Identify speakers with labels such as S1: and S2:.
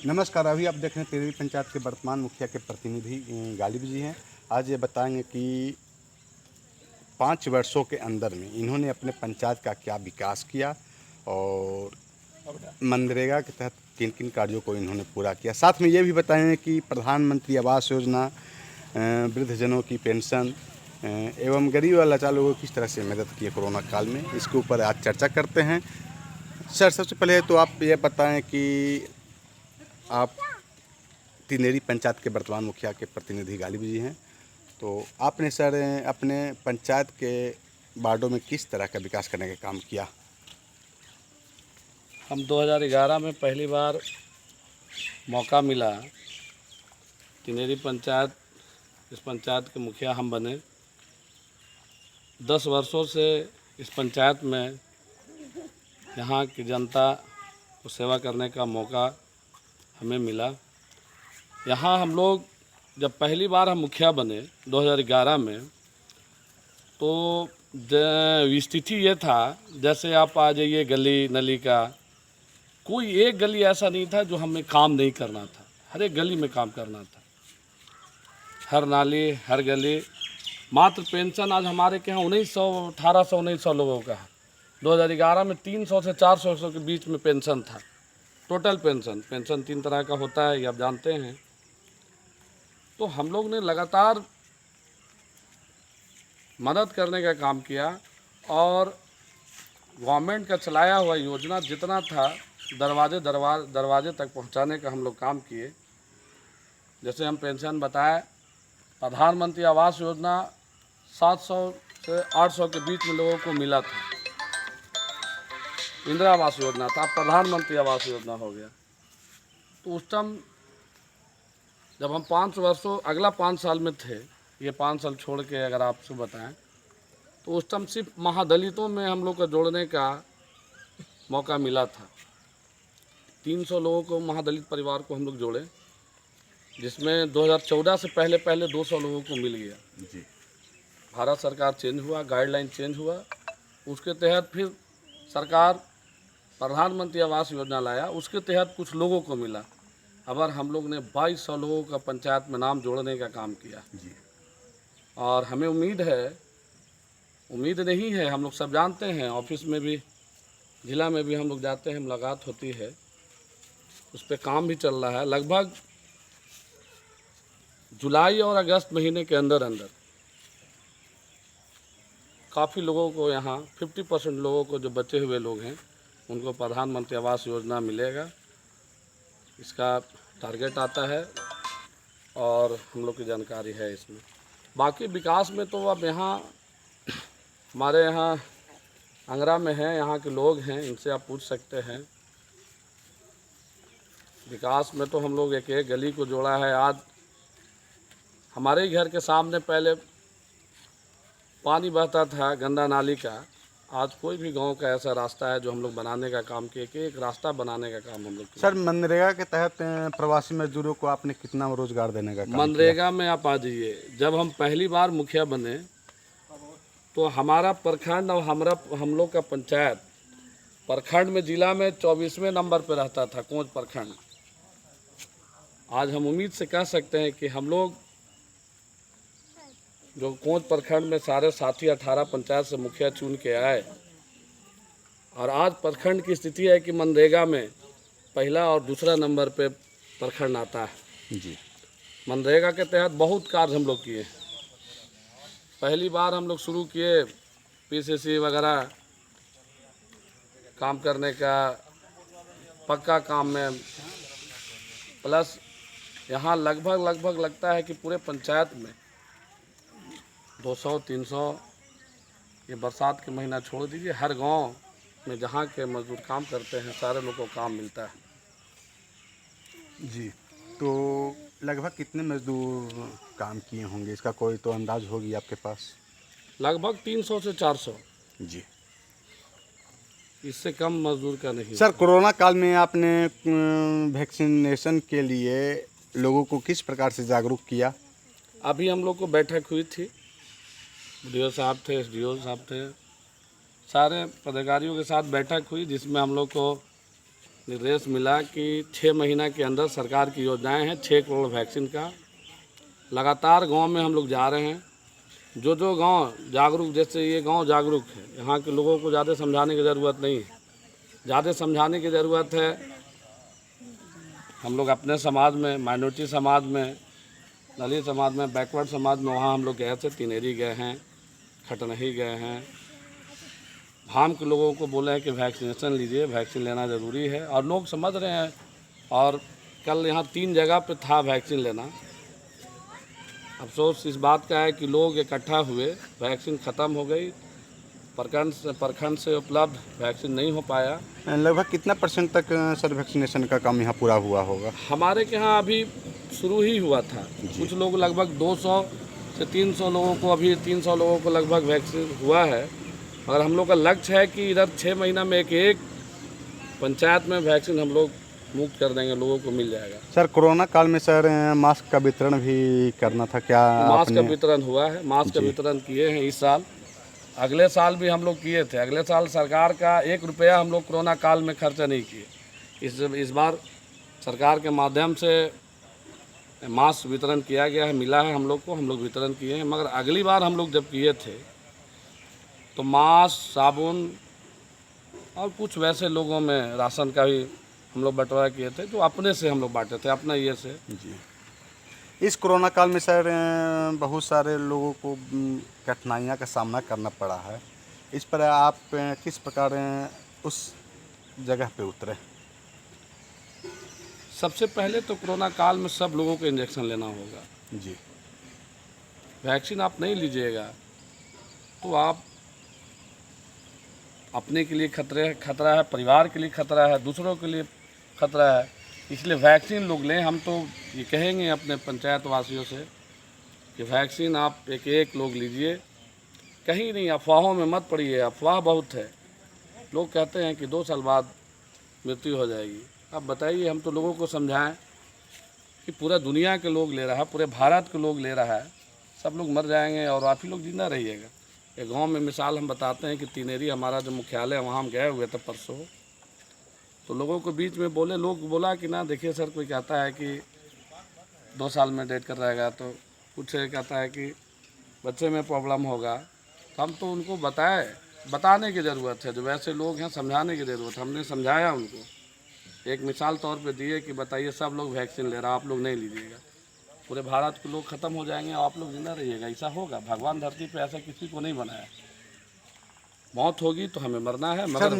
S1: नमस्कार। अभी आप देख रहे हैं तिनेरी पंचायत के वर्तमान मुखिया के प्रतिनिधि गालिब जी हैं। आज ये बताएंगे कि 5 वर्षों के अंदर में इन्होंने अपने पंचायत का क्या विकास किया और मनरेगा के तहत किन किन कार्यों को इन्होंने पूरा किया। साथ में ये भी बताएंगे कि प्रधानमंत्री आवास योजना, वृद्धजनों की पेंशन एवं गरीब व लाचार लोगों को किस तरह से मदद की है कोरोना काल में, इसके ऊपर आज चर्चा करते हैं। सर, सबसे पहले तो आप ये बताएं कि आप तिनेरी पंचायत के वर्तमान मुखिया के प्रतिनिधि गालिब जी हैं, तो आपने सर अपने पंचायत के वार्डों में किस तरह का विकास करने का काम किया?
S2: हम 2011 में पहली बार मौका मिला, तिनेरी पंचायत, इस पंचायत के मुखिया हम बने। 10 वर्षों से इस पंचायत में यहाँ की जनता को सेवा करने का मौका हमें मिला। यहाँ हम लोग जब पहली बार हम मुखिया बने 2011 में, तो स्थिति ये था, जैसे आप आ जाइए गली नली का, कोई एक गली ऐसा नहीं था जो हमें काम नहीं करना था। हर एक गली में काम करना था, हर नाली हर गली। मात्र पेंशन आज हमारे के यहाँ 1819 लोगों का है। 2011 में 300 से 400 के बीच में पेंशन था, टोटल पेंशन। 3 तरह का होता है, ये आप जानते हैं। तो हम लोग ने लगातार मदद करने का काम किया और गवर्नमेंट का चलाया हुआ योजना जितना था दरवाजे तक पहुंचाने का हम लोग काम किए। जैसे हम पेंशन बताए, प्रधानमंत्री आवास योजना 700 से 800 के बीच में लोगों को मिला था। इंदिरा आवास योजना था, प्रधानमंत्री आवास योजना हो गया। तो उस टाइम जब हम 5 वर्षों अगला 5 साल में थे, ये 5 साल छोड़ के अगर आपसे बताएं, तो उस टाइम सिर्फ महादलितों में हम लोग को जोड़ने का मौका मिला था। 300 लोगों को, महादलित परिवार को हम लोग जोड़े, जिसमें 2014 से पहले 200 लोगों को मिल गया जी। भारत सरकार चेंज हुआ, गाइडलाइन चेंज हुआ, उसके तहत फिर सरकार प्रधानमंत्री आवास योजना लाया, उसके तहत कुछ लोगों को मिला। अबर हम लोग ने 2200 लोगों का पंचायत में नाम जोड़ने का काम किया जी। और हमें उम्मीद नहीं है, हम लोग सब जानते हैं, ऑफिस में भी, जिला में भी हम लोग जाते हैं, मुलाकात होती है, उस पर काम भी चल रहा है। लगभग जुलाई और अगस्त महीने के अंदर काफ़ी लोगों को, यहाँ 50% लोगों को, जो बचे हुए लोग हैं, उनको प्रधानमंत्री आवास योजना मिलेगा। इसका टारगेट आता है और हम लोग की जानकारी है इसमें। बाकी विकास में तो अब यहाँ हमारे यहाँ अंगरा में हैं, यहाँ के लोग हैं, इनसे आप पूछ सकते हैं। विकास में तो हम लोग एक गली को जोड़ा है। आज हमारे ही घर के सामने पहले पानी बहता था गंदा नाली का, आज कोई भी गांव का ऐसा रास्ता है जो हम लोग बनाने का काम किए, कि एक रास्ता बनाने का काम हम लोग किया।
S1: सर, मनरेगा के तहत प्रवासी मजदूरों को आपने कितना रोजगार देने का काम
S2: मनरेगा में आप आ जाइए, जब हम पहली बार मुखिया बने तो हमारा प्रखंड और हम लोग का पंचायत प्रखंड में, जिला में 24वें नंबर पर रहता था, कोंच प्रखंड। आज हम उम्मीद से कह सकते हैं कि हम लोग जो कोंच प्रखंड में सारे साथी 18 पंचायत से मुखिया चुन के आए, और आज प्रखंड की स्थिति है कि मनरेगा में पहला और दूसरा नंबर पे प्रखंड आता है जी। मनरेगा के तहत बहुत कार्य हम लोग किए। पहली बार हम लोग शुरू किए पीसीसी वगैरह काम करने का, पक्का काम में, प्लस यहाँ लगभग लगता है कि पूरे पंचायत में 200-300, ये बरसात के महीना छोड़ दीजिए, हर गांव में जहाँ के मजदूर काम करते हैं सारे लोगों को काम मिलता है
S1: जी। तो लगभग कितने मजदूर काम किए होंगे, इसका कोई तो अंदाज होगी आपके पास?
S2: लगभग 300 से 400
S1: जी।
S2: इससे कम मजदूर का नहीं।
S1: सर, कोरोना काल में आपने वैक्सीनेशन के लिए लोगों को किस प्रकार से जागरूक किया?
S2: अभी हम लोग को बैठक हुई थी, DO साहब थे, SDO साहब थे, सारे पदाधिकारियों के साथ बैठक हुई, जिसमें हम लोग को निर्देश मिला कि 6 महीना के अंदर सरकार की योजनाएं हैं 6 करोड़ वैक्सीन का। लगातार गांव में हम लोग जा रहे हैं। जो जो गांव जागरूक, जैसे ये गांव जागरूक है, यहाँ के लोगों को ज़्यादा समझाने की ज़रूरत नहीं है। ज़्यादा समझाने की ज़रूरत है हम लोग अपने समाज में, माइनॉरिटी समाज में, दलित समाज में, बैकवर्ड समाज में, वहाँ हम लोग गए थे। तिनेरी गए हैं, खटनही गए हैं। भाम के लोगों को बोले हैं कि वैक्सीनेशन लीजिए, वैक्सीन लेना ज़रूरी है, और लोग समझ रहे हैं। और कल यहाँ 3 जगह पे था वैक्सीन लेना। अफसोस इस बात का है कि लोग इकट्ठा हुए, वैक्सीन ख़त्म हो गई, प्रखंड से उपलब्ध वैक्सीन नहीं हो पाया।
S1: लगभग कितना % तक सर वैक्सीनेशन का काम यहाँ पूरा हुआ होगा?
S2: हमारे के यहाँ अभी शुरू ही हुआ था। कुछ लोग लगभग 200 से 300 लोगों को, अभी 300 लोगों को लगभग वैक्सीन हुआ है। और हम लोग का लक्ष्य है कि इधर 6 महीना में एक पंचायत में वैक्सीन हम लोग मुक्त कर देंगे, लोगों को मिल जाएगा।
S1: सर कोरोना काल में सर मास्क का वितरण भी करना था क्या?
S2: मास्क का वितरण हुआ है, मास्क का वितरण किए हैं इस साल। अगले साल भी हम लोग किए थे। अगले साल सरकार का 1 रुपया हम लोग कोरोना काल में खर्चा नहीं किए। इस बार सरकार के माध्यम से मास्क वितरण किया गया है, मिला है हम लोग को, हम लोग वितरण किए हैं। मगर अगली बार हम लोग जब किए थे तो मास्क, साबुन और कुछ वैसे लोगों में राशन का भी हम लोग बंटवारा किए थे, तो अपने से हम लोग बांटे थे, अपना ये से।
S1: जी। इस कोरोना काल में सर बहुत सारे लोगों को कठिनाइयाँ का सामना करना पड़ा है। इस पर आप किस प्रकार उस जगह पे उतरे?
S2: सबसे पहले तो कोरोना काल में सब लोगों को इंजेक्शन लेना होगा।
S1: जी।
S2: वैक्सीन आप नहीं लीजिएगा तो आप अपने के लिए खतरा है, परिवार के लिए खतरा है, दूसरों के लिए खतरा है। इसलिए वैक्सीन लोग लें। हम तो ये कहेंगे अपने पंचायत वासियों से कि वैक्सीन आप एक लोग लीजिए। कहीं नहीं, अफवाहों में मत पड़िए। अफवाह बहुत है। लोग कहते हैं कि 2 साल बाद मृत्यु हो जाएगी। अब बताइए, हम तो लोगों को समझाएं कि पूरा दुनिया के लोग ले रहा है, पूरे भारत के लोग ले रहा है, सब लोग मर जाएंगे और आप ही लोग जिंदा रहिएगा। एक गांव में मिसाल हम बताते हैं कि तिनेरी हमारा जो मुख्यालय है, वहाँ हम गए हुए थे परसों। तो लोगों को बीच में लोग बोला कि ना देखिए सर, कोई कहता है कि 2 साल में डेट कर रहेगा, तो कुछ कहता है कि बच्चे में प्रॉब्लम होगा। तो हम तो उनको बताने की ज़रूरत है। जो वैसे लोग हैं, समझाने की ज़रूरत है। हमने समझाया उनको, एक मिसाल तौर पे दिए कि बताइए सब लोग वैक्सीन ले रहा, आप लोग नहीं लीजिएगा, पूरे भारत के लोग ख़त्म हो जाएंगे और आप लोग जिंदा रहिएगा। ऐसा होगा? भगवान धरती पे ऐसा किसी को नहीं बनाया। मौत होगी तो हमें मरना है, मगर